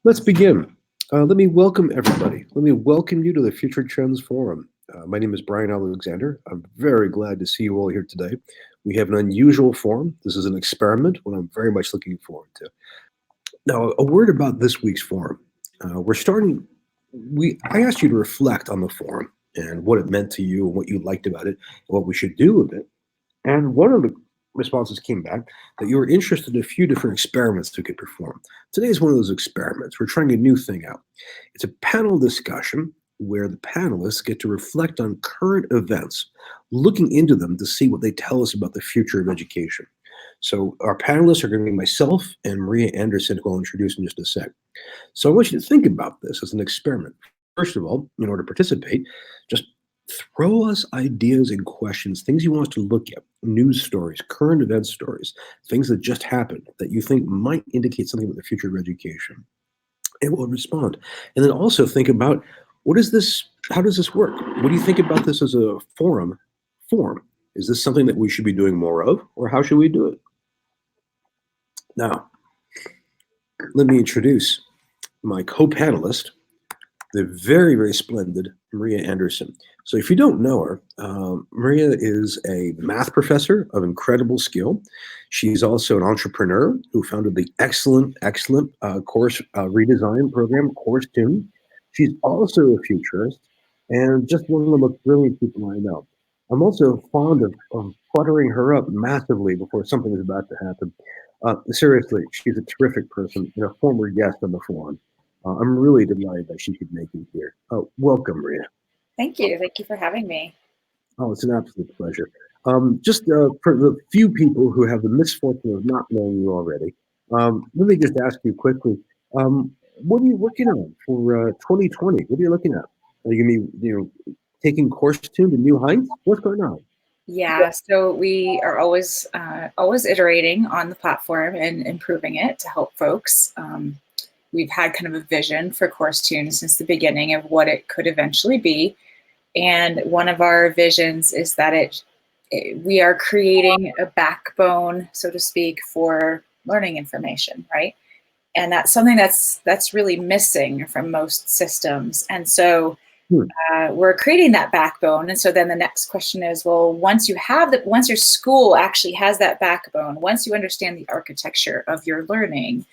Let's begin. Let me welcome everybody. Let me welcome you to the Future Trends Forum. My name is Brian Alexander. I'm very glad to see you all here today. We have an unusual forum. This is an experiment, what I'm very much looking forward to. Now, a word about this week's forum. I asked you to reflect on the forum and what it meant to you and what you liked about it and what we should do with it. And one of the responses came back that you were interested in a few different experiments we could perform. Today is one of those experiments. We're trying a new thing out. It's a panel discussion where the panelists get to reflect on current events, looking into them to see what they tell us about the future of education. So our panelists are going to be myself and Maria Anderson, who I'll introduce in just a sec. So I want you to think about this as an experiment. First of all, in order to participate, just throw us ideas and questions, things you want us to look at, news stories, current event stories, things that just happened that you think might indicate something about the future of education. And we'll respond. And then also think about how does this work? What do you think about this as a form? Is this something that we should be doing more of, or how should we do it? Now, let me introduce my co-panelist, the very, very splendid Maria Anderson. So if you don't know her, Maria is a math professor of incredible skill. She's also an entrepreneur who founded the excellent course redesign program, Coursetune. She's also a futurist and just one of the most brilliant people I know. I'm also fond of buttering her up massively before something is about to happen. Seriously, she's a terrific person and a former guest on the forum. I'm really delighted that she could make it here. Welcome, Maria. Thank you. Thank you for having me. Oh, it's an absolute pleasure. Just for the few people who have the misfortune of not knowing you already, let me just ask you quickly, what are you working on for 2020? What are you looking at? Are you going to be, taking Coursetune to new heights? What's going on? Yeah, so we are always iterating on the platform and improving it to help folks. We've had kind of a vision for Coursetune since the beginning of what it could eventually be. And one of our visions is that we are creating a backbone, so to speak, for learning information, right? And that's something that's really missing from most systems. And so we're creating that backbone. And so then the next question is, well, once your school actually has that backbone, once you understand the architecture of your learning,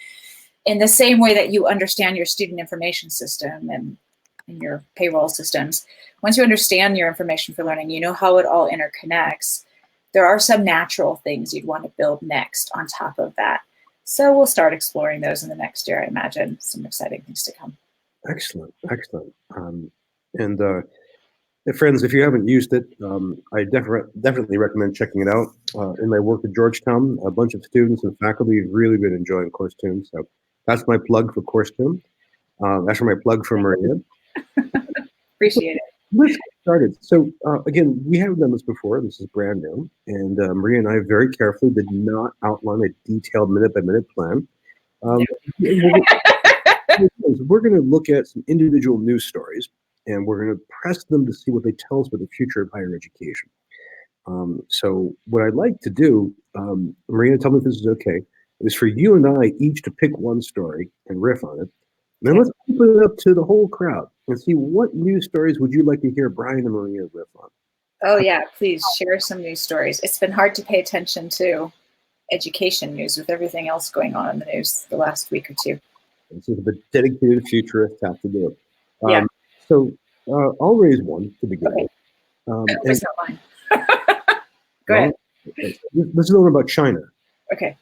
in the same way that you understand your student information system and your payroll systems, once you understand your information for learning, you know how it all interconnects. There are some natural things you'd want to build next on top of that. So we'll start exploring those in the next year, I imagine. Some exciting things to come. Excellent. Friends, if you haven't used it, I definitely recommend checking it out. In my work at Georgetown, a bunch of students and faculty have really been enjoying Coursetune. So that's my plug for Coursetune. That's my plug for Maria. Appreciate it. Let's get started. So again, we haven't done this before. This is brand new. And Maria and I very carefully did not outline a detailed minute-by-minute plan. We're going to look at some individual news stories, and we're going to press them to see what they tell us about the future of higher education. So what I'd like to do, Maria, tell me if this is okay, is for you and I each to pick one story and riff on it. Then let's open it up to the whole crowd and see what news stories would you like to hear Brian and Maria riff on. Oh yeah, please share some news stories. It's been hard to pay attention to education news with everything else going on in the news the last week or two. This is the dedicated futurists have to do it. Yeah. So I'll raise one to begin with. It's not mine. Go ahead. This is one about China. Okay.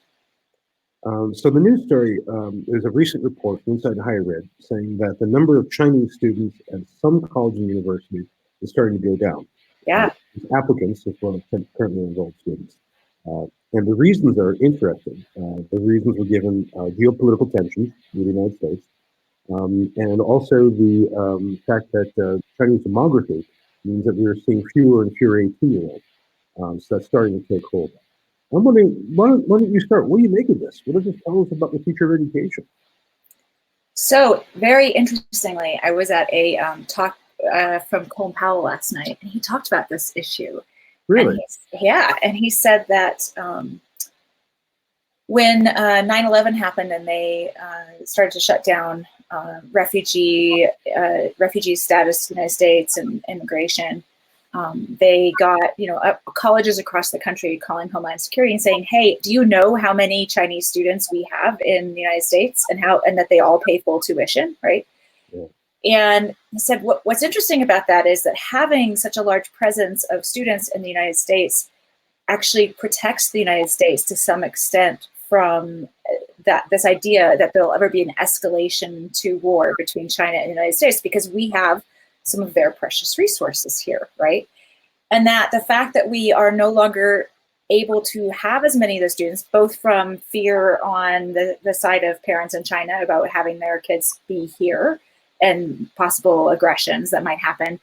So the news story, there's a recent report from Inside Higher Ed saying that the number of Chinese students at some colleges and universities is starting to go down. Yeah. Applicants as well as currently enrolled students. And the reasons are interesting. The reasons were given geopolitical tensions in the United States, and also the fact that Chinese demography means that we are seeing fewer and fewer 18-year-olds. So that's starting to take hold. I'm wondering, why don't you start? What do you make of this? What does this tell us about the future of education? So very interestingly, I was at a talk from Colin Powell last night, and he talked about this issue. Really? And he said that when 9/11 happened and they started to shut down refugee status in the United States and immigration, they got colleges across the country calling Homeland Security and saying, "Hey, do you know how many Chinese students we have in the United States and that they all pay full tuition, right?" Yeah. And he said, what's interesting about that is that having such a large presence of students in the United States actually protects the United States to some extent from this idea that there'll ever be an escalation to war between China and the United States, because we have some of their precious resources here, right? And that the fact that we are no longer able to have as many of those students, both from fear on the side of parents in China about having their kids be here and possible aggressions that might happen.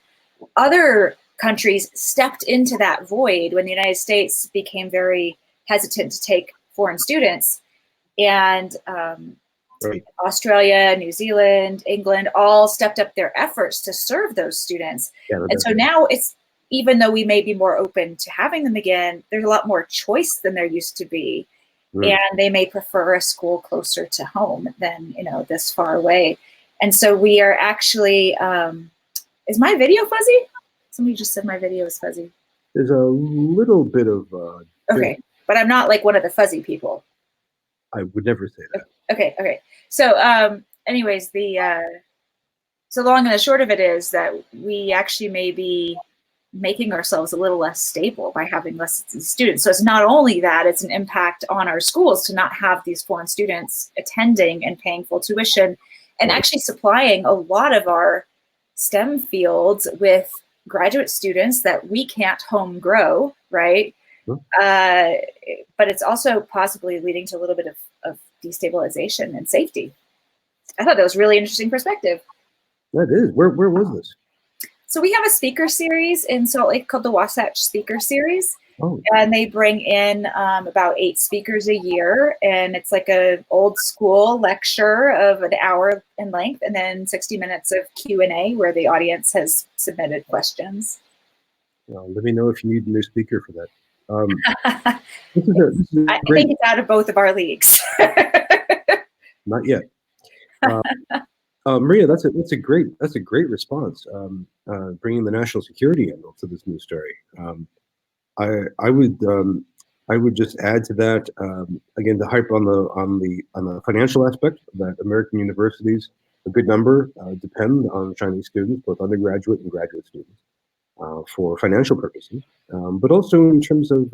Other countries stepped into that void when the United States became very hesitant to take foreign students. And Right. Australia, New Zealand, England all stepped up their efforts to serve those students. Yeah, And so now it's, even though we may be more open to having them again, there's a lot more choice than there used to be. And they may prefer a school closer to home than, this far away. And so we are actually, is my video fuzzy? Somebody just said my video is fuzzy. There's a little bit of okay, but I'm not like one of the fuzzy people. I would never say that. Okay. So anyways, so long and the short of it is that we actually may be making ourselves a little less stable by having less students. So it's not only that, it's an impact on our schools to not have these foreign students attending and paying full tuition, and actually supplying a lot of our STEM fields with graduate students that we can't home grow, right? But it's also possibly leading to a little bit of destabilization and safety. I thought that was a really interesting perspective. That is. Where was this? So we have a speaker series in Salt Lake called the Wasatch Speaker Series. Oh. And they bring in about 8 speakers a year. And it's like an old school lecture of an hour in length, and then 60 minutes of Q&A where the audience has submitted questions. Well, let me know if you need a new speaker for that. I think it's out of both of our leagues. Not yet. Maria, that's a great response. Bringing the national security angle to this news story. I would just add to that again, the hype on the financial aspect, that American universities, a good number, depend on Chinese students, both undergraduate and graduate students, for financial purposes, but also in terms of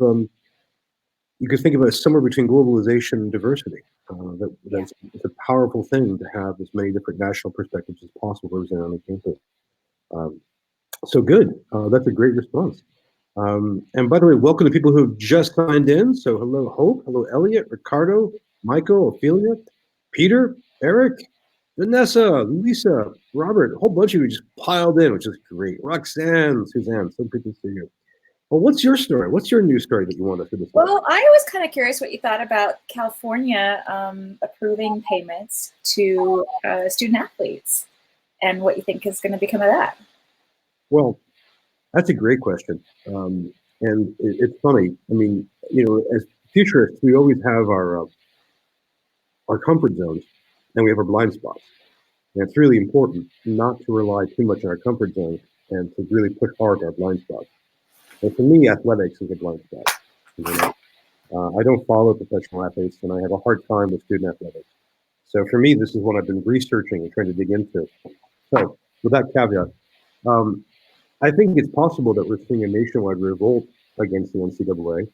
you could think of it as somewhere between globalization and diversity. That's it's a powerful thing to have as many different national perspectives as possible represented on the campus. So good. That's a great response. And by the way, welcome to people who have just signed in. So hello, Hope. Hello, Elliot, Ricardo, Michael, Ophelia, Peter, Eric, Vanessa, Lisa, Robert. A whole bunch of you just piled in, which is great. Roxanne, Suzanne, so good to see you. Well, what's your story? What's your news story that you want us to discuss? Well, I was kind of curious what you thought about California approving payments to student athletes, and what you think is going to become of that. Well, that's a great question. And it's funny. I mean, as futurists, we always have our comfort zones, and we have our blind spots. And it's really important not to rely too much on our comfort zones and to really push hard our blind spots. And for me, athletics is a blind spot. I don't follow professional athletes, and I have a hard time with student athletics. So for me, this is what I've been researching and trying to dig into. So with that caveat, I think it's possible that we're seeing a nationwide revolt against the NCAA.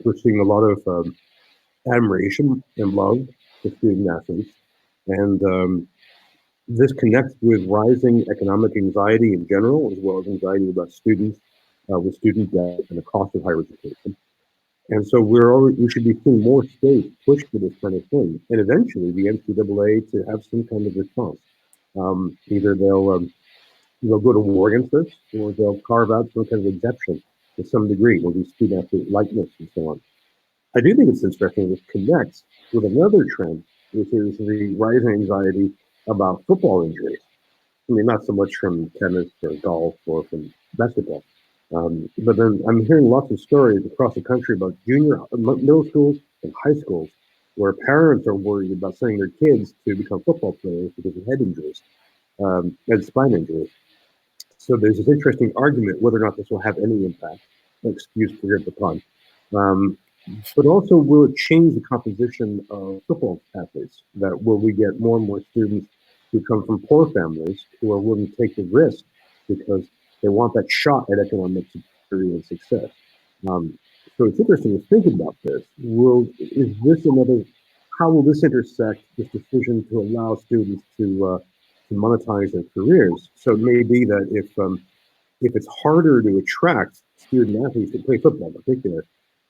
We're seeing a lot of admiration and love for student athletes. And this connects with rising economic anxiety in general, as well as anxiety about students with student debt and the cost of higher education. And so we should be seeing more states push for this kind of thing, and eventually the NCAA to have some kind of response. Either they'll go to war against this, or they'll carve out some kind of exception to some degree, will be student athlete likeness and so on. I do think it's interesting. This connects with another trend, which is the rising anxiety about football injuries. I mean, not so much from tennis or golf or from basketball. But then I'm hearing lots of stories across the country about middle schools in high schools where parents are worried about sending their kids to become football players because of head injuries and spine injuries. So there's this interesting argument whether or not this will have any impact. Excuse for the pun. Um, but also, will it change the composition of football athletes? That will we get more and more students who come from poor families who are willing to take the risk because they want that shot at economic security and success? Um, so it's interesting to think about this. Is this another? How will this intersect this decision to allow students to monetize their careers? So it may be that if it's harder to attract student athletes to play football in particular,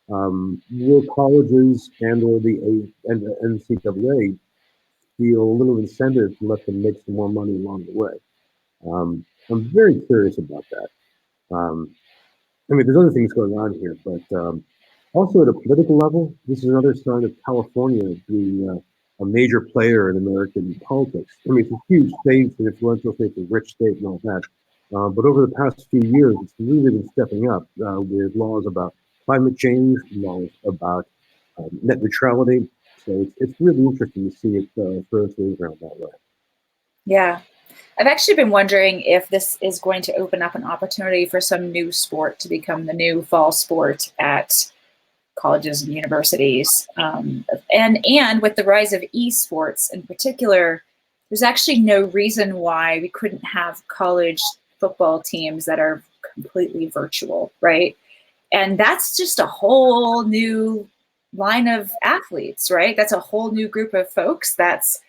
will colleges and/or the NCAA feel a little incentive to let them make some more money along the way? I'm very curious about that. Um, I mean, there's other things going on here, but also at a political level, this is another sign of California being a major player in American politics. I mean, it's a huge state, it's an influential state, it's a rich state, and all that. But over the past few years, it's really been stepping up with laws about climate change, laws about net neutrality. So it's really interesting to see it throw its weight around that way. Yeah. I've actually been wondering if this is going to open up an opportunity for some new sport to become the new fall sport at colleges and universities. And with the rise of eSports in particular, there's actually no reason why we couldn't have college football teams that are completely virtual, right? And that's just a whole new line of athletes, right? That's a whole new group of folks that's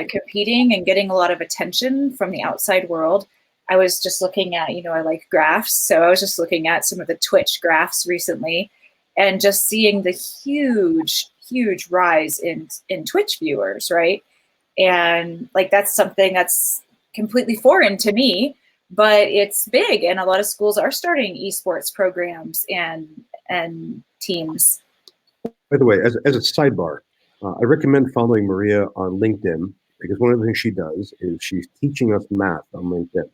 competing and getting a lot of attention from the outside world. I was just looking at, I like graphs. So I was just looking at some of the Twitch graphs recently and just seeing the huge rise in Twitch viewers, right? And like, that's something that's completely foreign to me, but it's big. And a lot of schools are starting esports programs and teams. By the way, as a sidebar, I recommend following Maria on LinkedIn because one of the things she does is she's teaching us math on LinkedIn.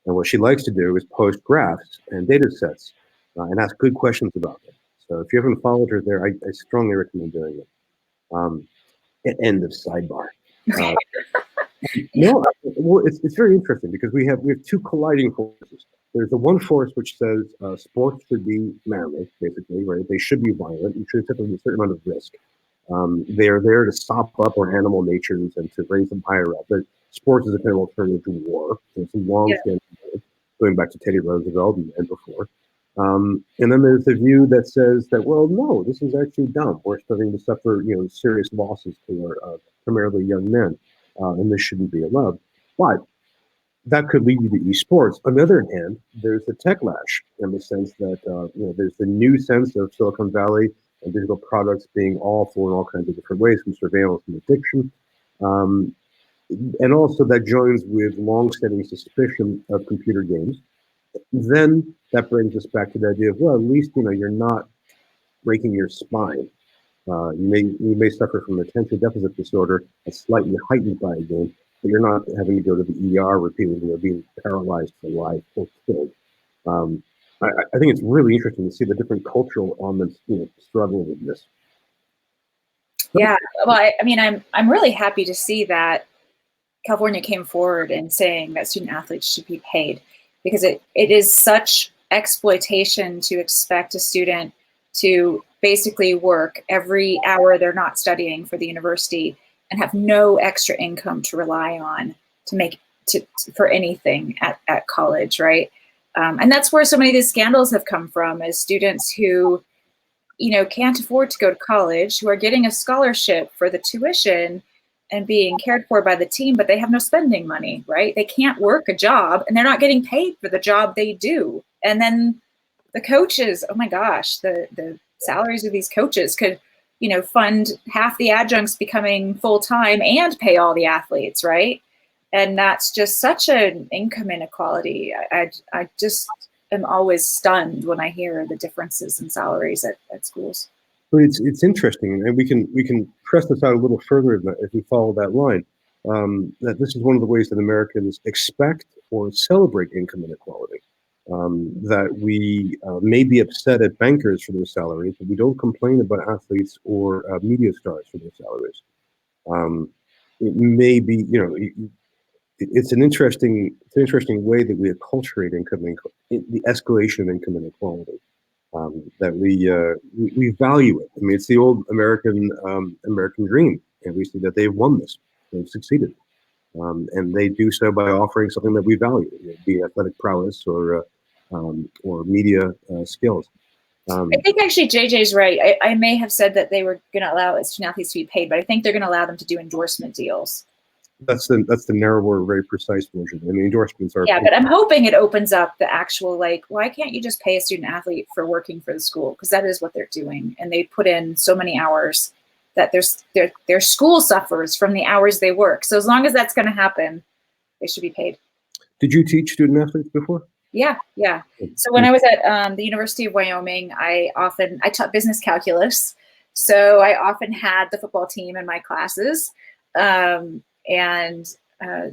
And what she likes to do is post graphs and data sets and ask good questions about them. So if you haven't followed her there, I strongly recommend doing it. End of sidebar. No, well, it's very interesting because we have two colliding forces. There's the one force which says sports should be manly, basically, right? They should be violent. You should accept a certain amount of risk. They are there to sop up our animal natures and to raise them higher up. But sports is a kind of alternative to war. So it's a long-standing going back to Teddy Roosevelt and before. And then there's the view that says that, well, no, this is actually dumb. We're starting to suffer, serious losses to our primarily young men, and this shouldn't be allowed. But that could lead you to esports. On the other hand, there's the tech lash in the sense that there's the new sense of Silicon Valley and digital products being awful in all kinds of different ways, from surveillance and addiction. And also that joins with long-standing suspicion of computer games. Then that brings us back to the idea of, well, at least you're not breaking your spine. You may suffer from attention deficit disorder that's slightly heightened by a game, but you're not having to go to the ER repeatedly or being paralyzed for life or killed. I think it's really interesting to see the different cultural elements struggling with this. Yeah, well, I mean, I'm really happy to see that California came forward and saying that student athletes should be paid, because it is such exploitation to expect a student to basically work every hour they're not studying for the university and have no extra income to rely on for anything at college, right? And that's where so many of these scandals have come from, as students who can't afford to go to college, who are getting a scholarship for the tuition and being cared for by the team, but they have no spending money, right? They can't work a job and they're not getting paid for the job they do. And then the coaches, oh my gosh, the salaries of these coaches could, fund half the adjuncts becoming full-time and pay all the athletes, right? And that's just such an income inequality. I just am always stunned when I hear the differences in salaries at schools. But it's interesting, and we can press this out a little further if we follow that line. That this is one of the ways that Americans expect or celebrate income inequality. that we may be upset at bankers for their salaries, but we don't complain about athletes or media stars for their salaries. It may be, it's an interesting way that we acculturate the escalation of income inequality. That we value it. I mean, it's the old American dream, and we see that they've won this. They've succeeded, and they do so by offering something that we value, be it athletic prowess or media skills. I think actually JJ's right. I may have said that they were going to allow student athletes to be paid, but I think they're going to allow them to do endorsement deals. That's the narrower, very precise version. And the endorsements are. Yeah, but I'm hoping it opens up the actual, like, why can't you just pay a student athlete for working for the school? Because that is what they're doing. And they put in so many hours that their school suffers from the hours they work. So as long as that's going to happen, they should be paid. Did you teach student athletes before? Yeah. So when I was at the University of Wyoming, I taught business calculus. So I often had the football team in my classes. And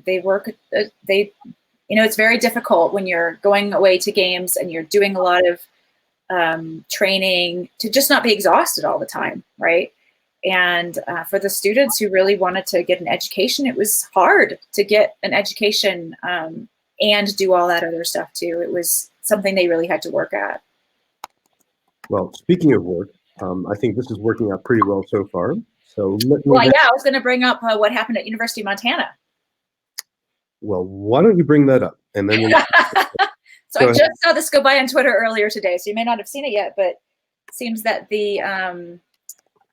they work, it's very difficult when you're going away to games and you're doing a lot of training to just not be exhausted all the time, right? And for the students who really wanted to get an education, it was hard to get an education and do all that other stuff too. It was something they really had to work at. Well, speaking of work, I think this is working out pretty well so far. So I was going to bring up what happened at University of Montana. Well, why don't you bring that up? And then So I just saw this go by on Twitter earlier today, so you may not have seen it yet, but it seems that the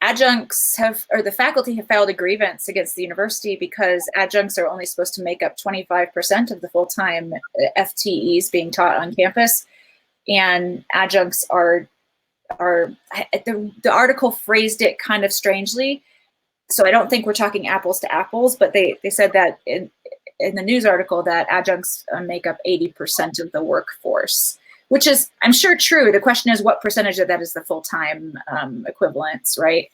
adjuncts the faculty have filed a grievance against the university because adjuncts are only supposed to make up 25% of the full-time FTEs being taught on campus. And adjuncts the article phrased it kind of strangely. So I don't think we're talking apples to apples, but they said that in the news article that adjuncts make up 80% of the workforce, which is, I'm sure, true. The question is what percentage of that is the full-time equivalents, right?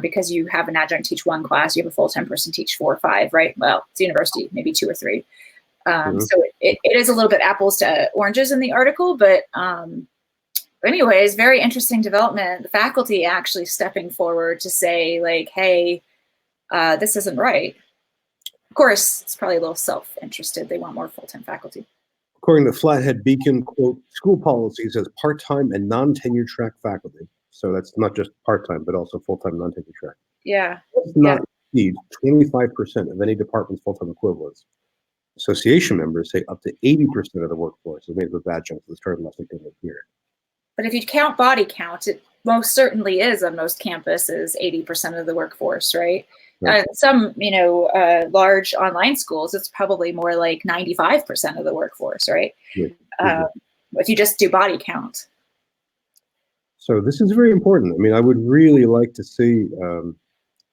Because you have an adjunct teach one class, you have a full-time person teach 4 or 5, right? Well, it's a university, maybe 2 or 3. So it is a little bit apples to oranges in the article, but anyways, very interesting development. The faculty actually stepping forward to say, like, hey, this isn't right. Of course, it's probably a little self-interested. They want more full-time faculty. According to Flathead Beacon, quote, school policy says part-time and non-tenure track faculty. So that's not just part-time, but also full-time non-tenure track. Yeah. Does not exceed 25% of any department's full-time equivalents. Association members say up to 80% of the workforce is made up of adjuncts at the start of the academic year. But if you count body count, it most certainly is on most campuses 80% of the workforce, right? Right. Some, large online schools, it's probably more like 95% of the workforce, right? Yeah. If you just do body count. So this is very important. I mean, I would really like to see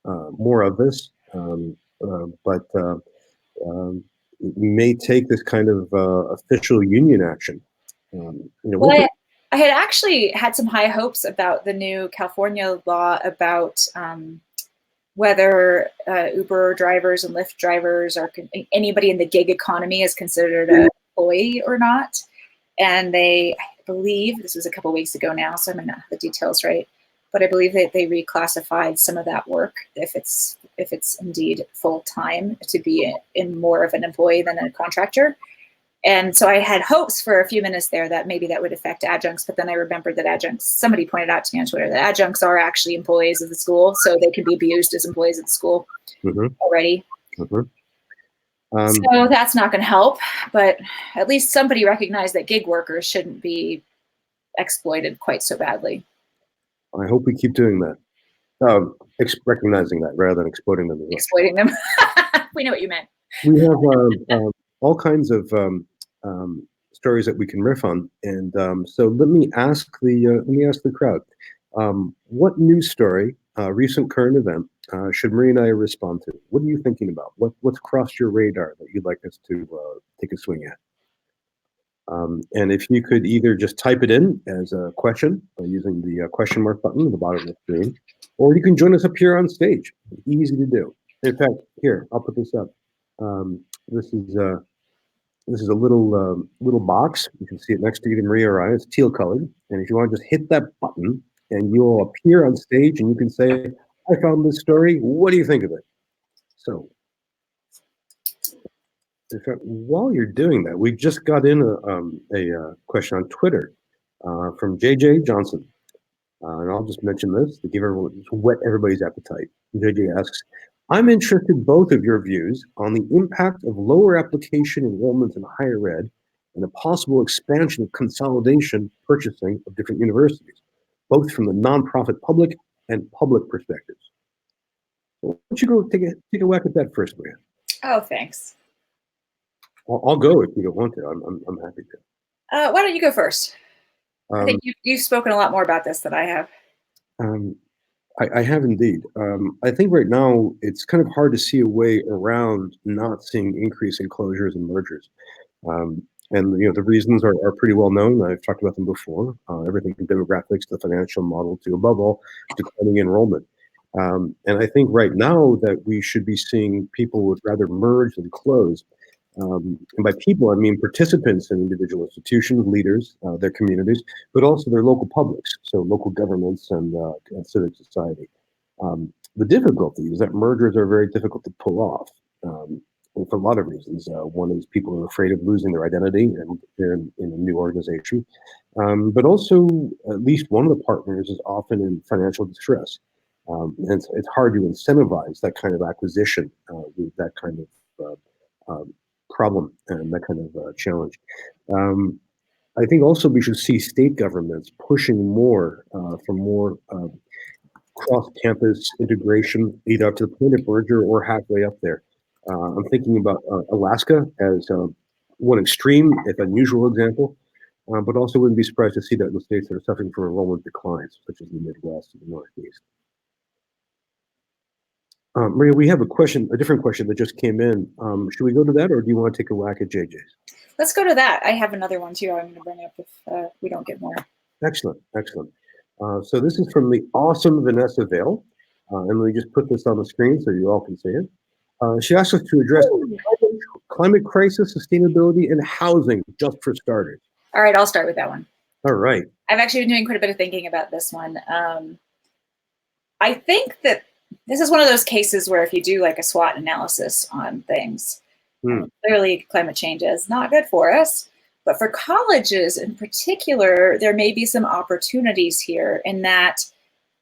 more of this, but it may take this kind of official union action. I had actually had some high hopes about the new California law about whether Uber drivers and Lyft drivers or anybody in the gig economy is considered an employee or not. And I believe, this was a couple of weeks ago now, so I might not have the details right, but I believe that they reclassified some of that work, if it's indeed full-time, to be in more of an employee than a contractor. And so I had hopes for a few minutes there that maybe that would affect adjuncts, but then I remembered that adjuncts, somebody pointed out to me on Twitter that adjuncts are actually employees of the school, so they can be abused as employees of the school already. So that's not going to help, but at least somebody recognized that gig workers shouldn't be exploited quite so badly. I hope we keep doing that. Recognizing that rather than exploiting them. Exploiting them. We know what you meant. We have all kinds of stories that we can riff on, and so let me ask the crowd: what news story, recent current event, should Maria and I respond to? What are you thinking about? What's crossed your radar that you'd like us to take a swing at? And if you could either just type it in as a question by using the question mark button at the bottom of the screen, or you can join us up here on stage. Easy to do. In fact, here, I'll put this up. This is this is a little box. You can see it next to either Maria or I. It's teal colored. And if you want to just hit that button and you'll appear on stage and you can say, I found this story. What do you think of it? So in fact, while you're doing that, we just got in a question on Twitter from JJ Johnson. And I'll just mention this to give everyone, to whet everybody's appetite. JJ asks, I'm interested in both of your views on the impact of lower application enrollment in higher ed and the possible expansion of consolidation purchasing of different universities, both from the nonprofit public and public perspectives. So why don't you go take a whack at that first, Maria? Oh, thanks. I'll go if you don't want to. I'm happy to. Why don't you go first? I think you've spoken a lot more about this than I have. I have indeed. I think right now it's kind of hard to see a way around not seeing increase in closures and mergers. And the reasons are pretty well known. I've talked about them before. Everything from demographics to the financial model to, above all, declining enrollment. And I think right now that we should be seeing people would rather merge than close. And by people, I mean participants in individual institutions, leaders, their communities, but also their local publics, so local governments and civic society. The difficulty is that mergers are very difficult to pull off, and for a lot of reasons. One is people are afraid of losing their identity and they're in a new organization, but also at least one of the partners is often in financial distress. And it's hard to incentivize that kind of acquisition with that kind of problem and that kind of challenge. I think also we should see state governments pushing more for more cross-campus integration, either up to the point of merger or halfway up there. I'm thinking about Alaska as one extreme, if unusual example, but also wouldn't be surprised to see that in the states that are suffering from enrollment declines, such as the Midwest and the Northeast. Maria, we have a different question that just came in. Should we go to that, or do you want to take a whack at JJ's? Let's go to that. I have another one too. I'm going to bring up if we don't get more. Excellent, excellent. So this is from the awesome Vanessa Vale, and let me just put this on the screen so you all can see it. She asked us to address climate crisis, sustainability, and housing, just for starters. All right, I'll start with that one. All right. I've actually been doing quite a bit of thinking about this one. I think that this is one of those cases where if you do like a SWOT analysis on things, clearly climate change is not good for us. But for colleges in particular, there may be some opportunities here in that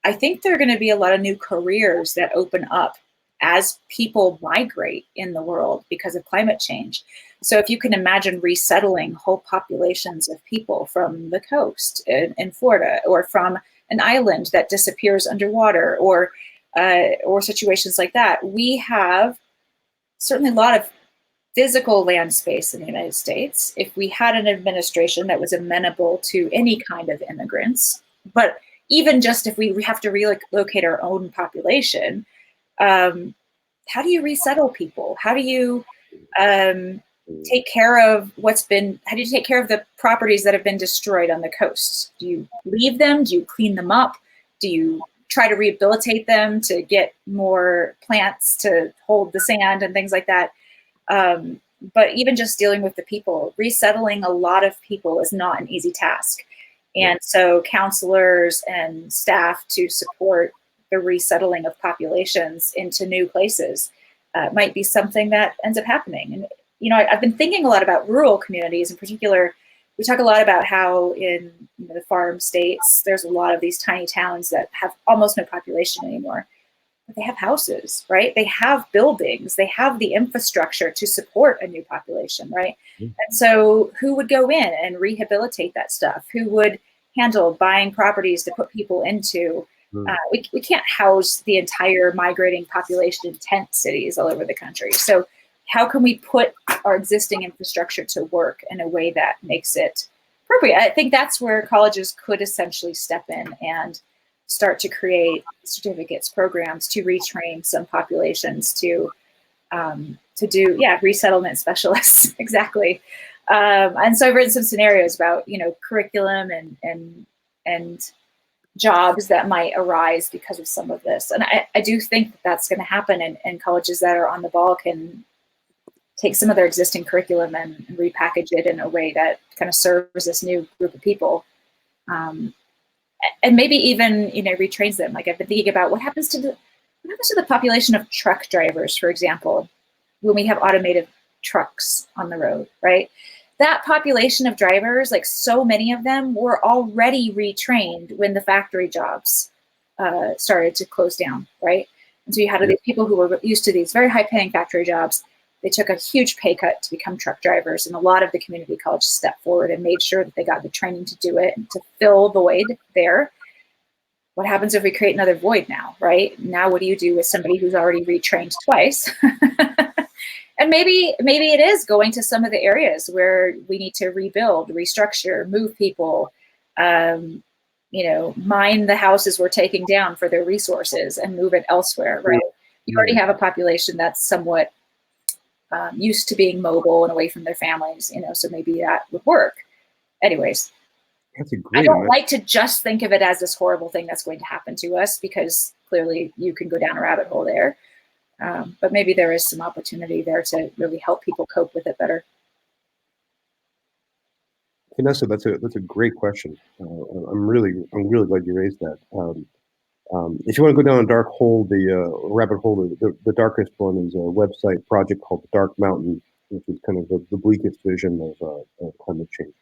I think there are going to be a lot of new careers that open up as people migrate in the world because of climate change. So if you can imagine resettling whole populations of people from the coast in Florida, or from an island that disappears underwater, or situations like that, we have certainly a lot of physical land space in the United States. If we had an administration that was amenable to any kind of immigrants, but even just if we have to relocate our own population, how do you resettle people? How do you take care of how do you take care of the properties that have been destroyed on the coast? Do you leave them? Do you clean them up? Do you try to rehabilitate them to get more plants to hold the sand and things like that? But even just dealing with the people, resettling a lot of people is not an easy task. And so counselors and staff to support the resettling of populations into new places might be something that ends up happening. And, I've been thinking a lot about rural communities in particular. We talk a lot about how in the farm states, there's a lot of these tiny towns that have almost no population anymore. But they have houses, right? They have buildings. They have the infrastructure to support a new population, right? And so who would go in and rehabilitate that stuff? Who would handle buying properties to put people into? We can't house the entire migrating population in tent cities all over the country. So how can we put our existing infrastructure to work in a way that makes it appropriate? I think that's where colleges could essentially step in and start to create certificates programs to retrain some populations to do resettlement specialists. Exactly. And so I've written some scenarios about curriculum and jobs that might arise because of some of this. And I do think that that's going to happen, and colleges that are on the ball can take some of their existing curriculum and repackage it in a way that kind of serves this new group of people. And maybe even, retrains them. Like I've been thinking about what happens to the population of truck drivers, for example, when we have automated trucks on the road, right? That population of drivers, like so many of them were already retrained when the factory jobs started to close down, right? And so you had these people who were used to these very high-paying factory jobs. They took a huge pay cut to become truck drivers, and a lot of the community colleges stepped forward and made sure that they got the training to do it and to fill the void there. What happens if we create another void now, right? Now what do you do with somebody who's already retrained twice? And maybe it is going to some of the areas where we need to rebuild, restructure, move people, mine the houses we're taking down for their resources and move it elsewhere, right? You already have a population that's somewhat used to being mobile and away from their families, so maybe that would work. Anyways, I don't like to just think of it as this horrible thing that's going to happen to us, because clearly you can go down a rabbit hole there. But maybe there is some opportunity there to really help people cope with it better. Vanessa, that's a great question. I'm really glad you raised that. If you want to go down a dark hole, the rabbit hole, the darkest one is a website project called the Dark Mountain, which is kind of the bleakest vision of climate change.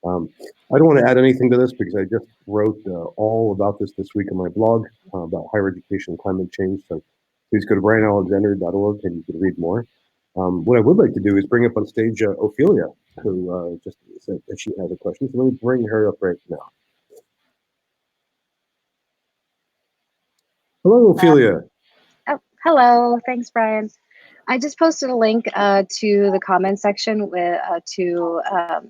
I don't want to add anything to this because I just wrote all about this week on my blog about higher education and climate change. So please go to brianalexander.org and you can read more. What I would like to do is bring up on stage Ophelia, who just said that she has a question. So let me bring her up right now. Hello, Ophelia. Hello. Thanks, Brian. I just posted a link to the comment section to a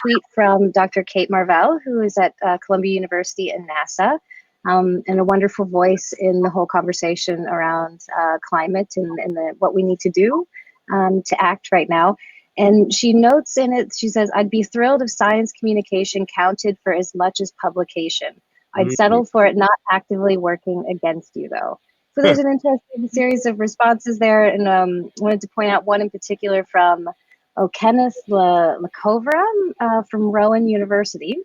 tweet from Dr. Kate Marvell, who is at Columbia University and NASA, and a wonderful voice in the whole conversation around climate and what we need to do to act right now. And she notes in it, she says, "I'd be thrilled if science communication counted for as much as publication. I'd settle for it not actively working against you, though." So there's an interesting series of responses there, and wanted to point out one in particular from Kenneth Lakovra from Rowan University.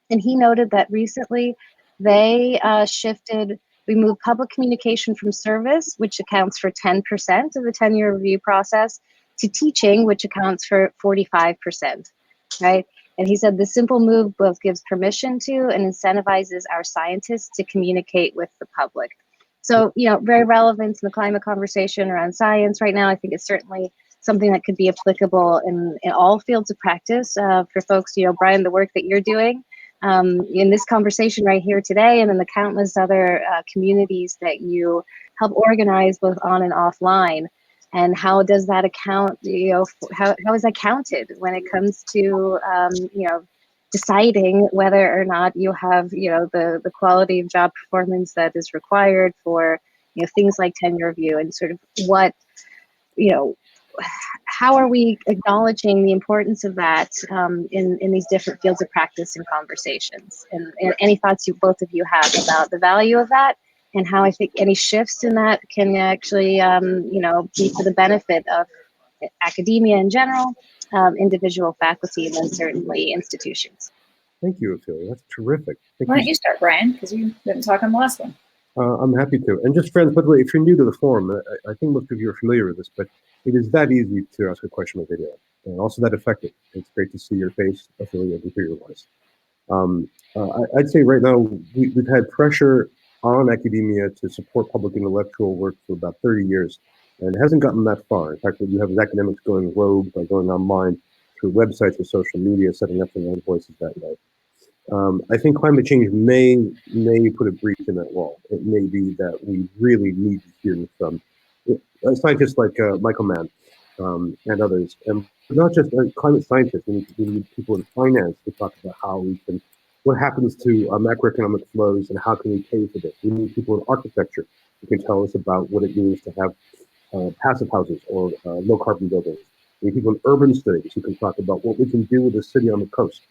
And he noted that recently they we moved public communication from service, which accounts for 10% of the 10-year review process, to teaching, which accounts for 45%, right? And he said the simple move both gives permission to and incentivizes our scientists to communicate with the public. So, very relevant to the climate conversation around science right now. I think it's certainly something that could be applicable in all fields of practice for folks, Brian, the work that you're doing in this conversation right here today, and in the countless other communities that you help organize both on and offline. And how does that account, how is that counted when it comes to, deciding whether or not you have, the quality of job performance that is required for, things like tenure review, and sort of what, how are we acknowledging the importance of that in these different fields of practice and conversations? And any thoughts both of you have about the value of that, and how I think any shifts in that can actually, be for the benefit of academia in general, individual faculty, and then certainly institutions. Thank you, Ophelia. That's terrific. Why don't you start, Brian, because you didn't talk on the last one. I'm happy to. And just friends, by the way, if you're new to the forum, I think most of you are familiar with this, but it is that easy to ask a question on video, and also that effective. It's great to see your face, Ophelia, and hear your voice. I'd say right now we've had pressure on academia to support public intellectual work for about 30 years, and it hasn't gotten that far. In fact, what you have is academics going rogue by going online through websites or social media, setting up their own voices that way. I think climate change may put a breach in that wall. It may be that we really need to hear from scientists like Michael Mann and others, and not just climate scientists. We need people in finance to talk about what happens to macroeconomic flows and how can we pay for this. We need people in architecture who can tell us about what it means to have passive houses or low carbon buildings. We need people in urban studies who can talk about what we can do with a city on the coast.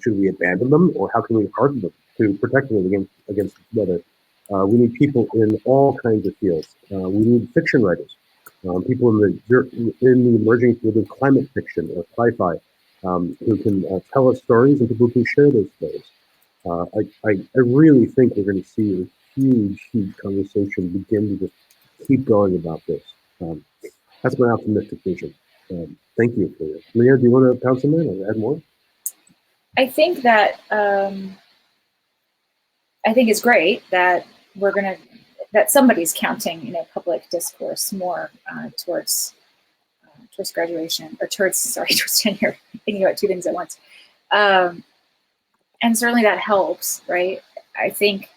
Should we abandon them, or how can we harden them to protect them against weather? We need people in all kinds of fields. We need fiction writers people in the emerging field of climate fiction or sci-fi, who can tell us stories, and people who can share those stories. I really think we're going to see a huge conversation begin to just keep going about this. That's my optimistic vision. Thank you for this. Maria, do you want to pounce on that or add more? I think that I think it's great that that somebody's counting, public discourse more towards graduation, or towards tenure. Thinking about two things at once, and certainly that helps, right? I think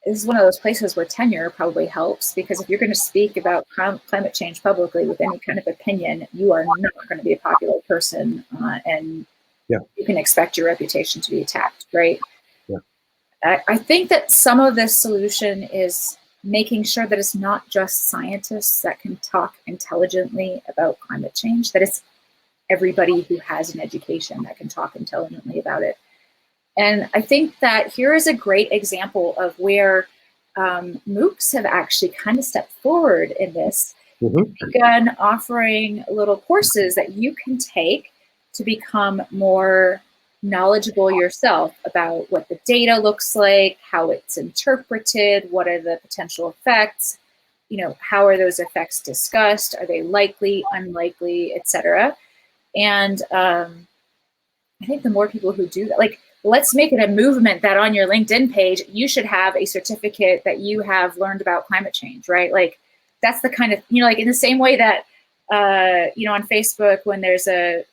this is one of those places where tenure probably helps, because if you're going to speak about climate change publicly with any kind of opinion, you are not going to be a popular person, and you can expect your reputation to be attacked, right? Yeah. I think that some of this solution is making sure that it's not just scientists that can talk intelligently about climate change, that it's everybody who has an education that can talk intelligently about it. And I think that here is a great example of where MOOCs have actually kind of stepped forward in this. Begun offering little courses that you can take to become more knowledgeable yourself about what the data looks like, how it's interpreted, what are the potential effects, how are those effects discussed, are they likely, unlikely, etc. And I think the more people who do that, like, let's make it a movement that on your LinkedIn page, you should have a certificate that you have learned about climate change, right? Like, that's the kind of, like in the same way that, on Facebook, when there's a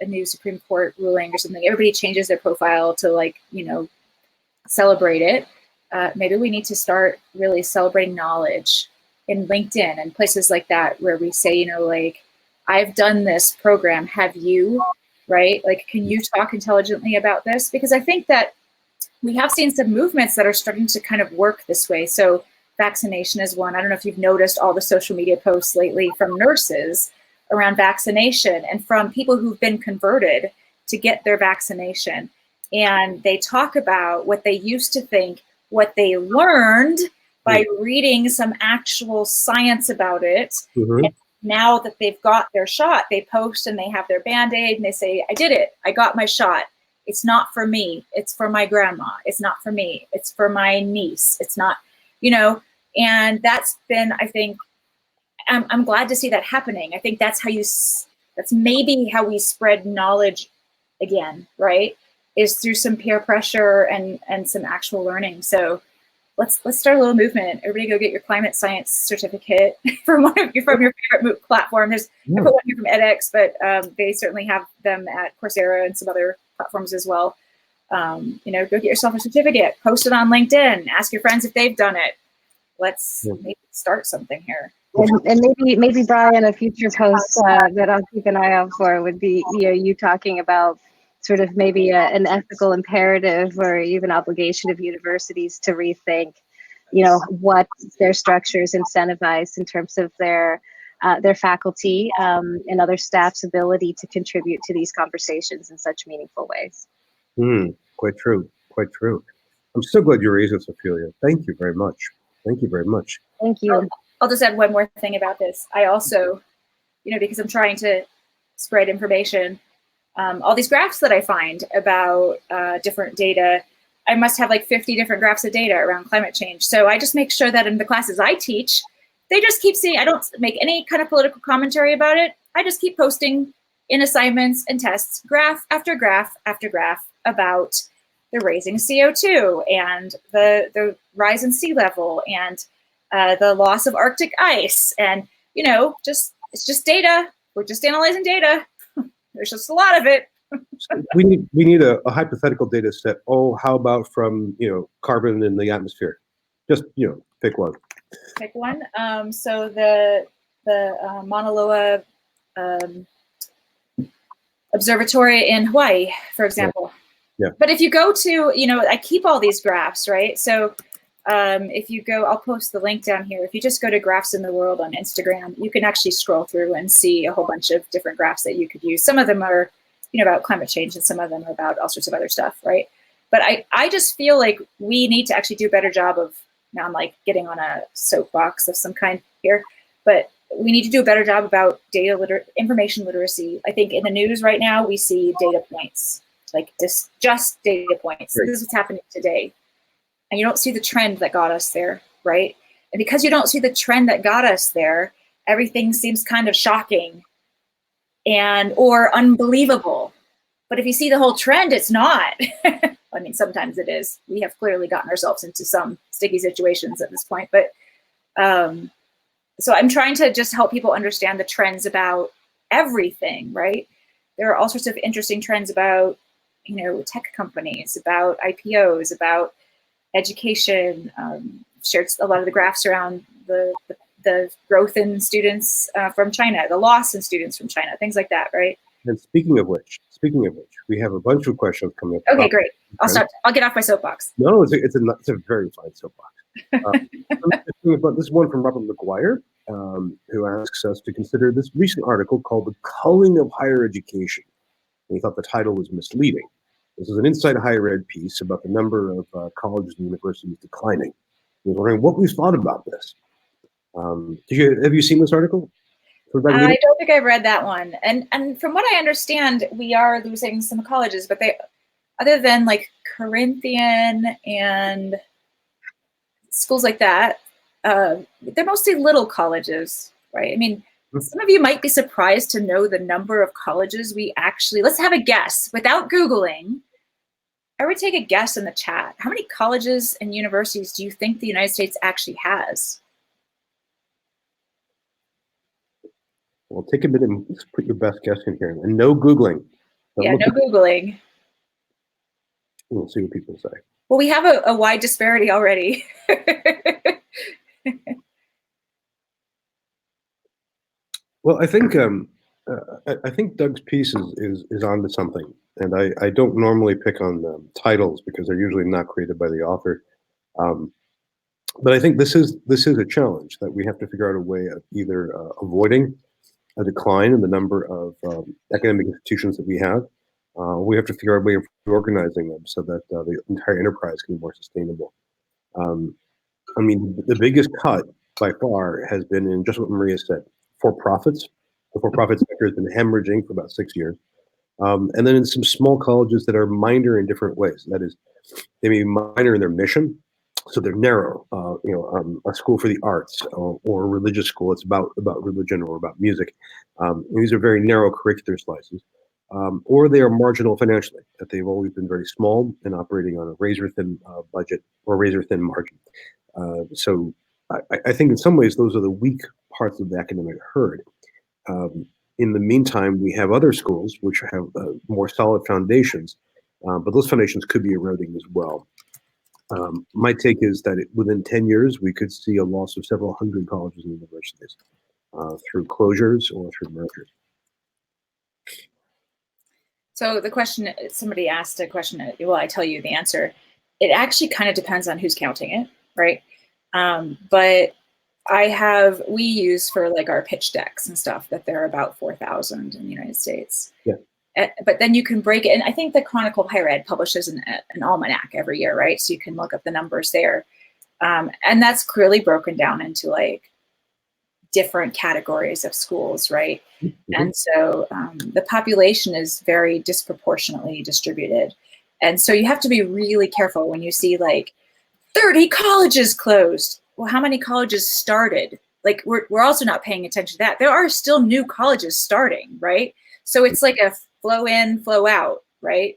new Supreme Court ruling or something, everybody changes their profile to celebrate it. Maybe we need to start really celebrating knowledge in LinkedIn and places like that, where we say, I've done this program, have you? Right? Like, can you talk intelligently about this? Because I think that we have seen some movements that are starting to kind of work this way. So vaccination is one. I don't know if you've noticed all the social media posts lately from nurses around vaccination, and from people who've been converted to get their vaccination. And they talk about what they used to think, what they learned by reading some actual science about it. And now that they've got their shot, they post and they have their Band-Aid and they say, I did it. I got my shot. It's not for me. It's for my grandma. It's not for me. It's for my niece. It's not, and that's been, I think, I'm glad to see that happening. I think that's that's maybe how we spread knowledge again, right? Is through some peer pressure and some actual learning. So let's start a little movement. Everybody go get your climate science certificate from your favorite MOOC platform. I put one here from edX, but they certainly have them at Coursera and some other platforms as well. Go get yourself a certificate, post it on LinkedIn, ask your friends if they've done it. Let's maybe start something here. And maybe Brian, a future post that I'll keep an eye out for would be you talking about sort of maybe an ethical imperative or even obligation of universities to rethink, what their structures incentivize in terms of their faculty and other staff's ability to contribute to these conversations in such meaningful ways. Quite true. Quite true. I'm so glad you raised this, Ophelia. Thank you very much. Thank you very much. Thank you. I'll just add one more thing about this. I also, because I'm trying to spread information, all these graphs that I find about different data, I must have like 50 different graphs of data around climate change. So I just make sure that in the classes I teach, they just keep seeing, I don't make any kind of political commentary about it. I just keep posting in assignments and tests, graph after graph after graph about the raising CO2 and the rise in sea level and the loss of Arctic ice. And, it's just data. We're just analyzing data. There's just a lot of it. we need a hypothetical data set. Oh, how about from carbon in the atmosphere? Just pick one. Pick one. So the Mauna Loa Observatory in Hawaii, for example. Yeah. But if you go to I keep all these graphs, right? So if you go, I'll post the link down here. If you just go to Graphs in the World on Instagram, you can actually scroll through and see a whole bunch of different graphs that you could use. Some of them are, about climate change, and some of them are about all sorts of other stuff, right? But I just feel like we need to actually do a better job of, now I'm like getting on a soapbox of some kind here, but we need to do a better job about information literacy. I think in the news right now, we see data points, like just data points. Right. This is what's happening today. And you don't see the trend that got us there, right? And because you don't see the trend that got us there, everything seems kind of shocking or unbelievable. But if you see the whole trend, it's not. I mean, sometimes it is. We have clearly gotten ourselves into some sticky situations at this point. But so I'm trying to just help people understand the trends about everything, right? There are all sorts of interesting trends about, tech companies, about IPOs, about education. Shared a lot of the graphs around the growth in students from China, the loss in students from China, things like that, right? And speaking of which, we have a bunch of questions coming up. Okay, great. I'll get off my soapbox. No, it's a very fine soapbox. This is one from Robert McGuire, who asks us to consider this recent article called "The Culling of Higher Education." And he thought the title was misleading. This is an Inside Higher Ed piece about the number of colleges and universities declining. He was wondering what we thought about this. Have you seen this article? I don't think I've read that one. And from what I understand, we are losing some colleges, but other than like Corinthian and schools like that, they're mostly little colleges, right? I mean, some of you might be surprised to know the number of colleges we actually, let's have a guess without Googling. I would take a guess in the chat. How many colleges and universities do you think the United States actually has? Well, take a minute and put your best guess in here. And no Googling. Yeah, no Googling. We'll see what people say. Well, we have a wide disparity already. Well, I think Doug's piece is onto something, and I don't normally pick on titles because they're usually not created by the author. But I think this is a challenge that we have to figure out a way of either avoiding a decline in the number of academic institutions that we have. We have to figure out a way of organizing them so that the entire enterprise can be more sustainable. I mean, the biggest cut by far has been in just what Maria said, for-profits. The for-profit sector has been hemorrhaging for about 6 years. And then in some small colleges that are minor in different ways. That is, they may be minor in their mission, so they're narrow. A school for the arts or a religious school. It's about religion or about music. These are very narrow curricular slices. Or they are marginal financially, that they've always been very small and operating on a razor-thin budget or razor-thin margin. So I think in some ways those are the weak parts of the academic herd. In the meantime, we have other schools which have more solid foundations, but those foundations could be eroding as well. My take is that within 10 years, we could see a loss of several hundred colleges and universities through closures or through mergers. So the question, somebody asked a question, well, I tell you the answer. It actually kind of depends on who's counting it, right? But we use for like our pitch decks and stuff that there are about 4,000 in the United States. Yeah. But then you can break it. And I think the Chronicle of Higher Ed publishes an almanac every year, right? So you can look up the numbers there. And that's clearly broken down into like different categories of schools, right? Mm-hmm. And so the population is very disproportionately distributed. And so you have to be really careful when you see like 30 colleges closed. Well, how many colleges started? Like we're also not paying attention to that. There are still new colleges starting, right? So it's like a flow in, flow out, right?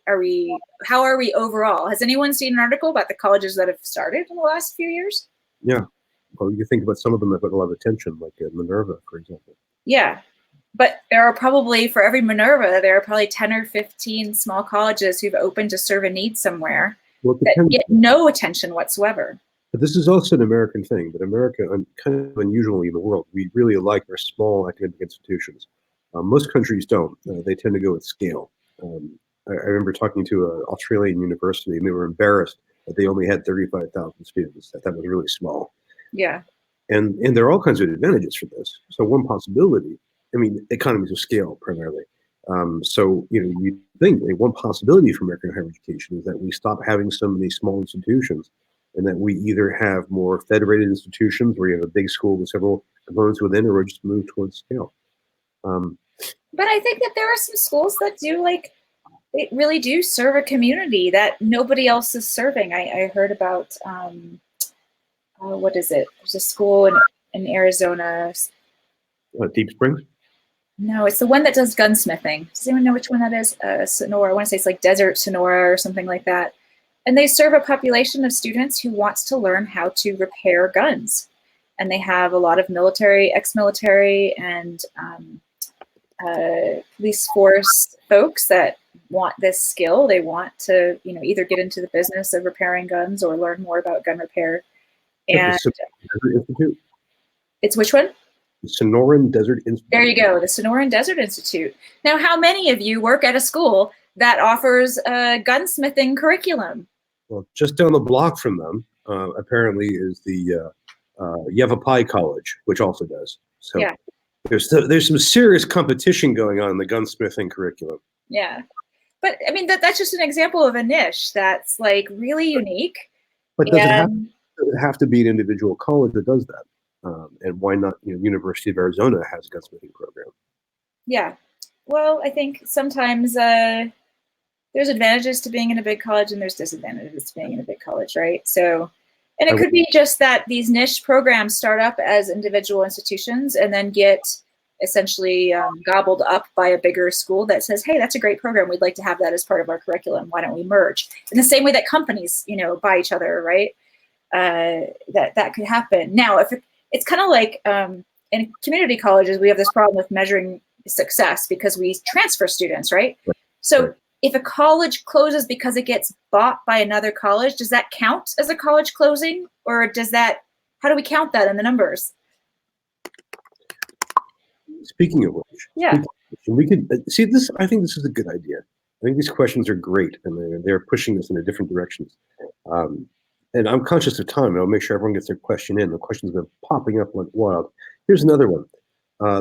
How are we overall? Has anyone seen an article about the colleges that have started in the last few years? Yeah. Well, you think about some of them that got a lot of attention, like Minerva, for example. Yeah. But there are probably, for every Minerva, there are probably 10 or 15 small colleges who've opened to serve a need somewhere that get no attention whatsoever. But this is also an American thing. But America, kind of unusually in the world, we really like our small academic institutions. Most countries don't. They tend to go at scale. I remember talking to an Australian university, and they were embarrassed that they only had 35,000 students. That was really small. Yeah. And there are all kinds of advantages for this. So one possibility, I mean, economies of scale primarily. So, you think one possibility for American higher education is that we stop having so many small institutions and that we either have more federated institutions where you have a big school with several components within, or we just move towards scale. But I think that there are some schools that do they really do serve a community that nobody else is serving. I heard about, what is it? There's a school in Arizona. Deep Springs? No, it's the one that does gunsmithing. Does anyone know which one that is? Sonora. I want to say it's like Desert Sonora or something like that. And they serve a population of students who wants to learn how to repair guns. And they have a lot of military, ex-military, and police force folks that want this skill. They want to, either get into the business of repairing guns or learn more about gun repair. And Institute. It's which one? The Sonoran Desert Institute. There you go, the Sonoran Desert Institute. Now, how many of you work at a school that offers a gunsmithing curriculum? Well, just down the block from them, apparently, is the Yavapai College, which also does. So yeah. There's some serious competition going on in the gunsmithing curriculum. Yeah, but I mean that's just an example of a niche that's like really unique. But does it have to be an individual college that does that? And why not? University of Arizona has a gunsmithing program. Yeah, well, I think sometimes there's advantages to being in a big college and there's disadvantages to being in a big college, right? So, and it could be just that these niche programs start up as individual institutions and then get essentially gobbled up by a bigger school that says, hey, that's a great program. We'd like to have that as part of our curriculum. Why don't we merge? In the same way that companies, buy each other, right? That could happen. Now, if it's kind of like in community colleges, we have this problem with measuring success because we transfer students, right? So if a college closes because it gets bought by another college, does that count as a college closing? Or how do we count that in the numbers? Speaking of which, we could see this. I think this is a good idea. I think these questions are great, and they're pushing us in a different directions. And I'm conscious of time, and I'll make sure everyone gets their question in. The questions have been popping up like wild. Here's another one.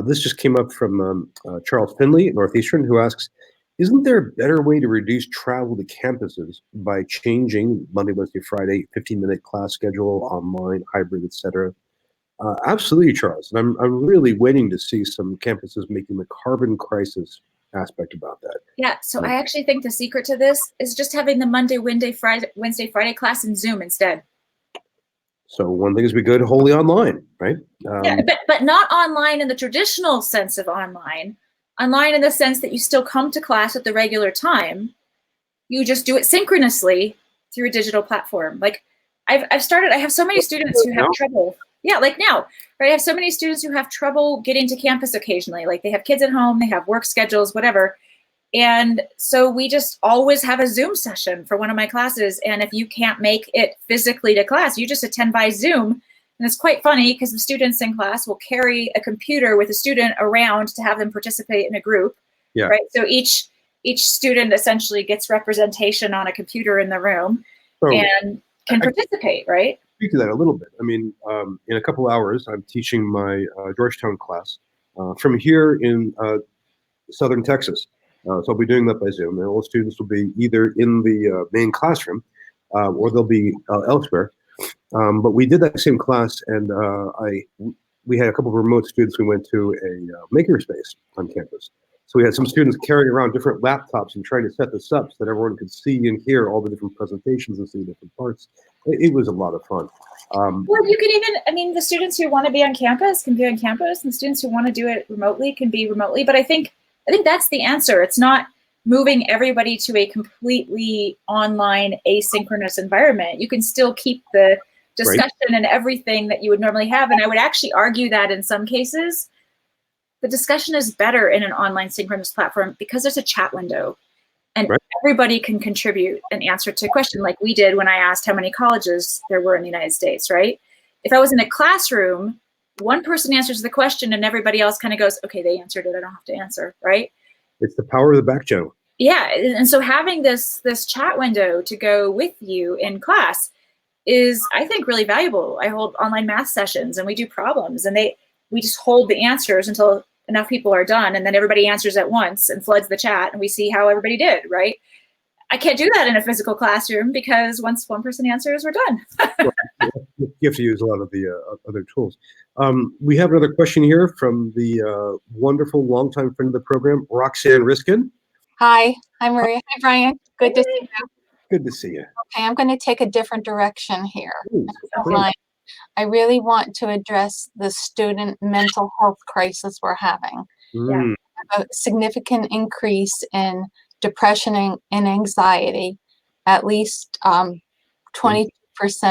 This just came up from Charles Finley at Northeastern, who asks, isn't there a better way to reduce travel to campuses by changing Monday, Wednesday, Friday, 15-minute class schedule, online, hybrid, etc.? Absolutely, Charles. And I'm really waiting to see some campuses making the carbon crisis aspect about that. Yeah, so I actually think the secret to this is just having the Monday, Wednesday, Friday class in Zoom instead. So one thing is we go to wholly online, right? Yeah, but not online in the traditional sense of online. Online in the sense that you still come to class at the regular time. You just do it synchronously through a digital platform. Like I have so many students who have trouble. Yeah, like now, right? I have so many students who have trouble getting to campus occasionally. Like they have kids at home, they have work schedules, whatever. And so we just always have a Zoom session for one of my classes. And if you can't make it physically to class, you just attend by Zoom. And it's quite funny because the students in class will carry a computer with a student around to have them participate in a group. Yeah. Right. So each student essentially gets representation on a computer in the room and can participate, right? Speak to that a little bit. I mean, in a couple hours, I'm teaching my Georgetown class from here in Southern Texas. So I'll be doing that by Zoom, and all the students will be either in the main classroom or they'll be elsewhere. But we did that same class, and we had a couple of remote students. We went to a makerspace on campus. So we had some students carrying around different laptops and trying to set this up so that everyone could see and hear all the different presentations and see different parts. It was a lot of fun. Well, you could even, the students who want to be on campus can be on campus, and the students who want to do it remotely can be remotely. But I think that's the answer. It's not moving everybody to a completely online asynchronous environment. You can still keep the discussion and everything that you would normally have. And I would actually argue that in some cases, the discussion is better in an online synchronous platform because there's a chat window and everybody can contribute an answer to a question like we did when I asked how many colleges there were in the United States, right? If I was in a classroom, one person answers the question and everybody else kind of goes, okay, they answered it, I don't have to answer, right? It's the power of the back channel. Yeah, and so having this chat window to go with you in class is, I think, really valuable. I hold online math sessions and we do problems and we just hold the answers until enough people are done and then everybody answers at once and floods the chat and we see how everybody did, right? I can't do that in a physical classroom because once one person answers, we're done. You have to use a lot of the other tools. We have another question here from the wonderful longtime friend of the program, Roxanne Riskin. Hi, I'm Maria. Hi, Brian. Good to see you. Good to see you. Okay, I'm going to take a different direction here. Please, Brian, I really want to address the student mental health crisis we're having. Mm, A significant increase in depression and anxiety, at least 22%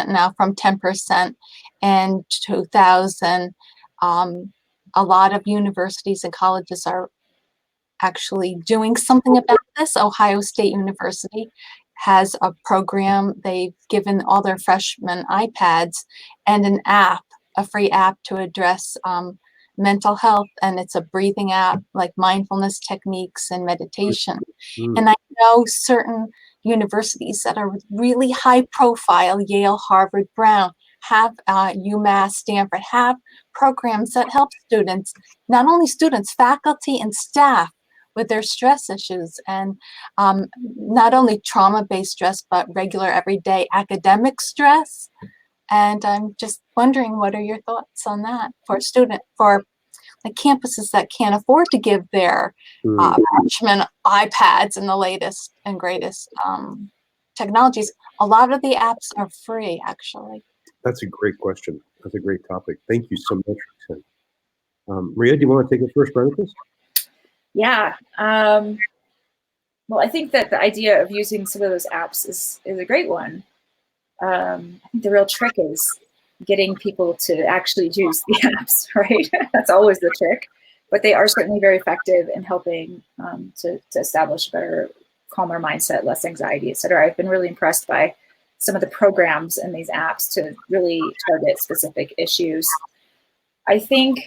now from 10% in 2000. A lot of universities and colleges are actually doing something about this. Ohio State University has a program. They've given all their freshmen iPads and an app, a free app to address mental health. And it's a breathing app, like mindfulness techniques and meditation. mm. And I know certain universities that are really high profile, Yale, Harvard, Brown, have UMass, Stanford, have programs that help students, not only students, faculty and staff, with their stress issues, and not only trauma-based stress, but regular everyday academic stress. And I'm just wondering, what are your thoughts on that for the campuses that can't afford to give their freshmen iPads and the latest and greatest technologies? A lot of the apps are free, actually. That's a great question. That's a great topic. Thank you so much, Roxanne. Maria, do you want to take it first, Brian? Yeah. Well, I think that the idea of using some of those apps is a great one. I think the real trick is getting people to actually use the apps, right? That's always the trick. But they are certainly very effective in helping to establish a better, calmer mindset, less anxiety, et cetera. I've been really impressed by some of the programs in these apps to really target specific issues. I think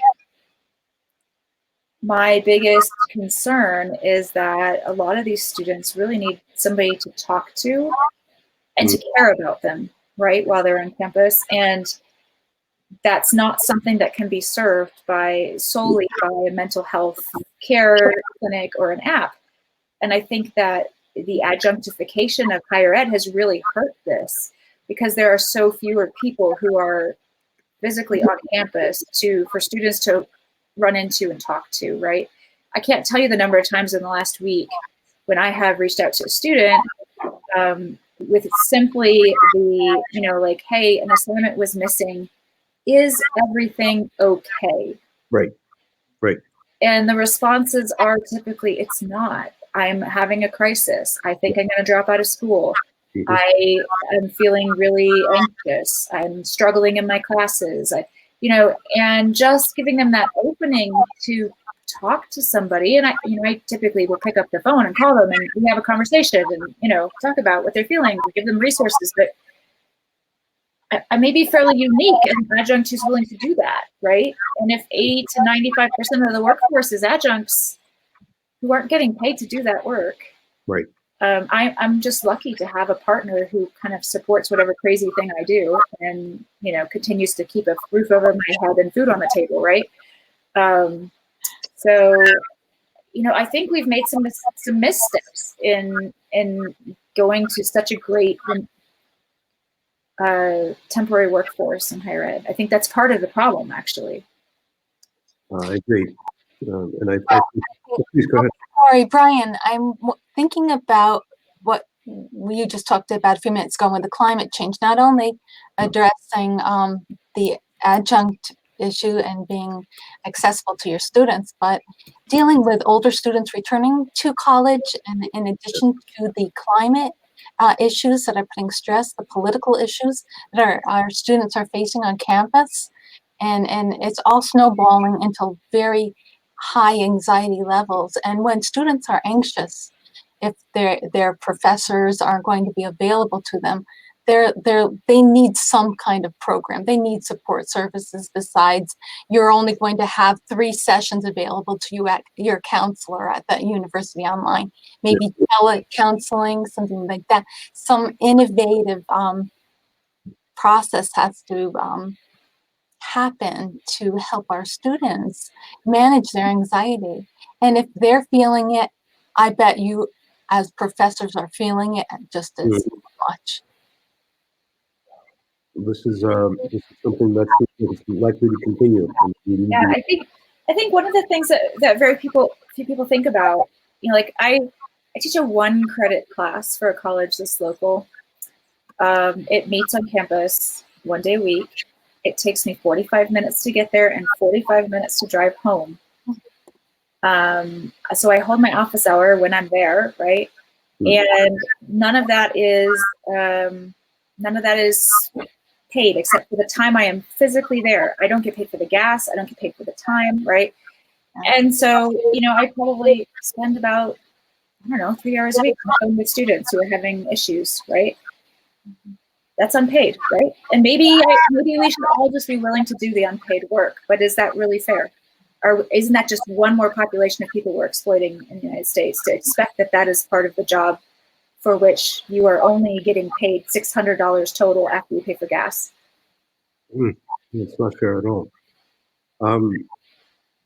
my biggest concern is that a lot of these students really need somebody to talk to and to care about them, right, while they're on campus. And that's not something that can be served solely by a mental health care clinic or an app. And I think that the adjunctification of higher ed has really hurt this because there are so fewer people who are physically on campus for students to run into and talk to, right? I can't tell you the number of times in the last week when I have reached out to a student with simply the, hey, an assignment was missing. Is everything okay? Right. And the responses are typically, it's not. I'm having a crisis. I think I'm going to drop out of school. Mm-hmm. I am feeling really anxious. I'm struggling in my classes. And just giving them that opening to talk to somebody. And I typically will pick up the phone and call them and we have a conversation and, talk about what they're feeling, give them resources. But I may be fairly unique and adjunct who's willing to do that, right? And if 80 to 95% of the workforce is adjuncts who aren't getting paid to do that work, right? I'm just lucky to have a partner who kind of supports whatever crazy thing I do and, continues to keep a roof over my head and food on the table, right? So, I think we've made some missteps in going to such a great temporary workforce in higher ed. I think that's part of the problem, actually. I agree. And please go ahead. Sorry, Brian, I'm thinking about what you just talked about a few minutes ago with the climate change, not only addressing the adjunct issue and being accessible to your students, but dealing with older students returning to college, and in addition to the climate issues that are putting stress, the political issues that our students are facing on campus, and it's all snowballing into very high anxiety levels. And when students are anxious, if their professors aren't going to be available to them, they need some kind of program. They need support services besides you're only going to have 3 sessions available to you at your counselor at that university online. Maybe telecounseling, something like that. Some innovative process has to happen to help our students manage their anxiety. And if they're feeling it, I as professors are feeling it just as much. This is something that's likely to continue. Yeah, I think one of the things that few people think about, like I teach a 1-credit class for a college that's local. It meets on campus 1 day a week. It takes me 45 minutes to get there and 45 minutes to drive home. So I hold my office hour when I'm there, right? And none of that is paid except for the time I am physically there. I don't get paid for the gas. I don't get paid for the time, right? And so, I probably spend about, 3 hours a week on the phone with students who are having issues, right? That's unpaid, right? And maybe we should all just be willing to do the unpaid work, but is that really fair? Or isn't that just one more population of people we're exploiting in the United States to expect that is part of the job for which you are only getting paid $600 total after you pay for gas? It's not fair at all.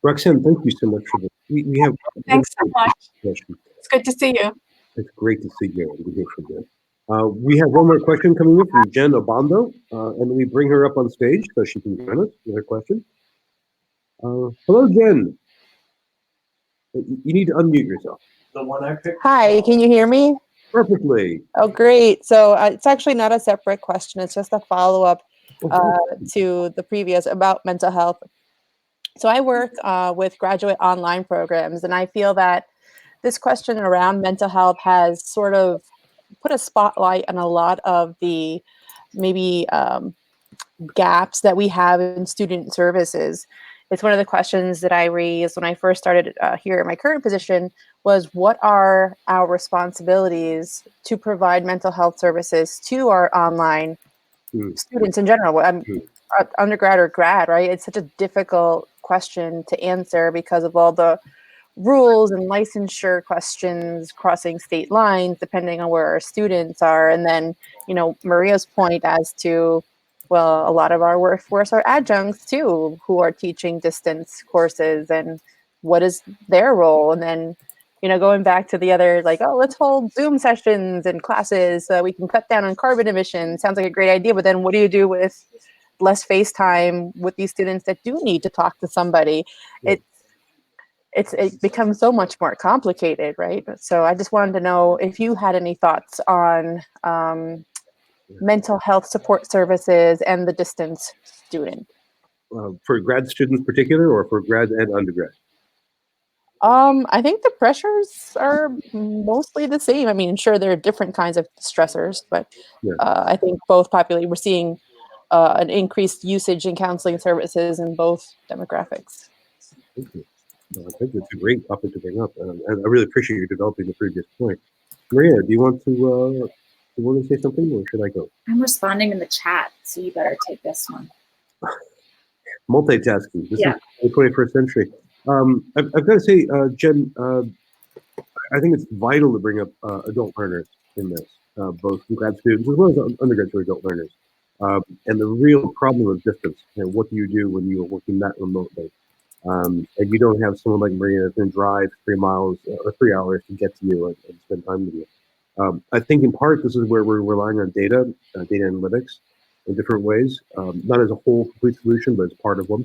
Roxanne, thank you so much for this. We have Thanks so much. Question. It's good to see you. It's great to see you and to hear from you. We have one more question coming in from Jen Obando, and we bring her up on stage so she can join us with her question. Hello, Jen. You need to unmute yourself. The one I picked. Hi, can you hear me? Perfectly. Oh, great. So it's actually not a separate question. It's just a follow-up to the previous about mental health. So I work with graduate online programs, and I feel that this question around mental health has sort of put a spotlight on a lot of the maybe gaps that we have in student services. It's one of the questions that I raised when I first started here in my current position was, what are our responsibilities to provide mental health services to our online students in general? Undergrad or grad, right? It's such a difficult question to answer because of all the rules and licensure questions crossing state lines, depending on where our students are. And then, Maria's point as to, well, a lot of our workforce are adjuncts too, who are teaching distance courses, and what is their role? And then, going back to the other, like, oh, let's hold Zoom sessions and classes so that we can cut down on carbon emissions. Sounds like a great idea, but then what do you do with less face time with these students that do need to talk to somebody? It becomes so much more complicated, right? So I just wanted to know if you had any thoughts on mental health support services and the distance student. For grad students in particular, or for grad and undergrad? I think the pressures are mostly the same. I mean, sure, there are different kinds of stressors, but I think both we're seeing an increased usage in counseling services in both demographics. Thank you. I think it's a great topic to bring up, and I really appreciate you developing the previous point. Maria, do you want to say something, or should I go? I'm responding in the chat, so you better take this one. Multitasking. This is the 21st century. I've got to say, Jen, I think it's vital to bring up adult learners in this, both grad students as well as undergraduate adult learners. And the real problem of distance. What do you do when you are working that remotely? And you don't have someone like Maria that can drive 3 miles or 3 hours to get to you and spend time with you. I think in part this is where we're relying on data analytics in different ways, not as a whole complete solution, but as part of one.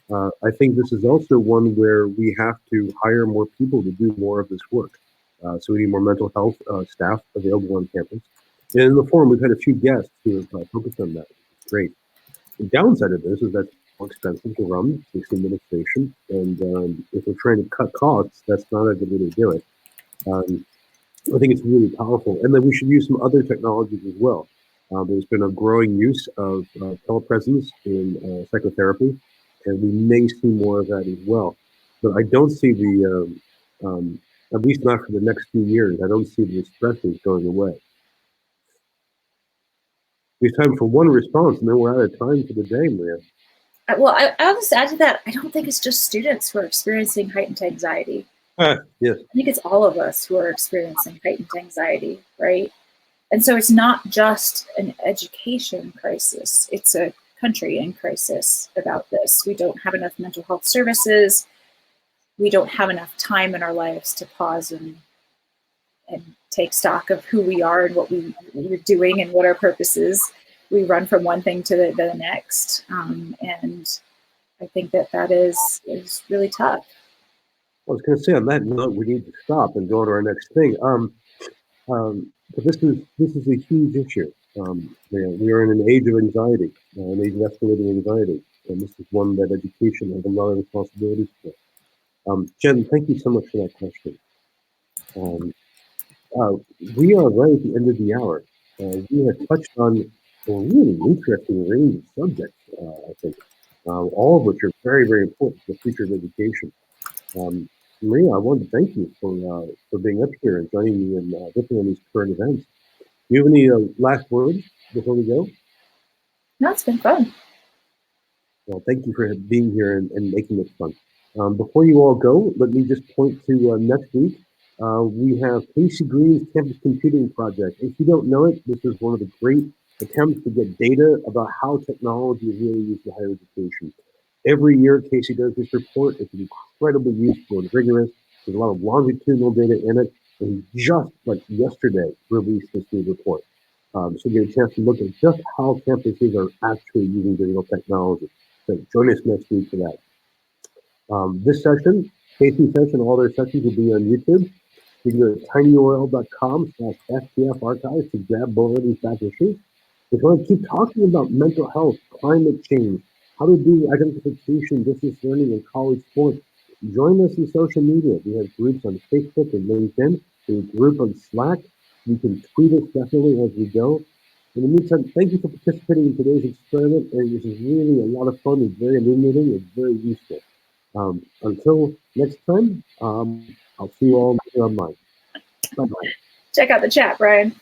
I think this is also one where we have to hire more people to do more of this work. So we need more mental health staff available on campus. And in the forum, we've had a few guests who have focused on that. It's great. The downside of this is that it's more expensive to run, takes administration, and if we're trying to cut costs, that's not a good way to do it. I think it's really powerful, and then we should use some other technologies as well. There's been a growing use of telepresence in psychotherapy, and we may see more of that as well. But I don't see at least not for the next few years, I don't see the stressors going away. We have time for one response, and then we're out of time for the day, Maria. Well, I'll just add to that. I don't think it's just students who are experiencing heightened anxiety. Yes. I think it's all of us who are experiencing heightened anxiety, right? And so it's not just an education crisis. It's a country in crisis about this. We don't have enough mental health services. We don't have enough time in our lives to pause and take stock of who we are and what we're doing and what our purpose is. We run from one thing to the next, and I think that is really tough. I was going to say, on that note, we need to stop and go to our next thing. But this is a huge issue. We are in an age of anxiety, an age of escalating anxiety, and this is one that education has a lot of responsibilities for. Jen, thank you so much for that question. We are right at the end of the hour. We have touched on a really interesting range of subjects, I think, all of which are very, very important for the future of education. Maria, I want to thank you for being up here and joining me and riffing on these current events. Do you have any last words before we go? No, it's been fun. Well, thank you for being here and making it fun. Before you all go, let me just point to next week. We have Casey Green's Campus Computing Project. If you don't know it, this is one of the great attempts to get data about how technology is really used in higher education. Every year, Casey does this report. It's incredibly useful and rigorous. There's a lot of longitudinal data in it. And he just, like yesterday, released this new report. So you get a chance to look at just how campuses are actually using digital technology. So join us next week for that. This session, Casey's session, all their sessions will be on YouTube. You can go to tinyurl.com/FTF archives to grab both of these back issues. If you want to keep talking about mental health, climate change, how to do identification, distance learning, and college sports, join us in social media. We have groups on Facebook and LinkedIn. We have a group on Slack. You can tweet us definitely as we go. In the meantime, thank you for participating in today's experiment. And this is really a lot of fun. It's very illuminating. It's very useful. Until next time, I'll see you all online. Bye-bye. Check out the chat, Brian.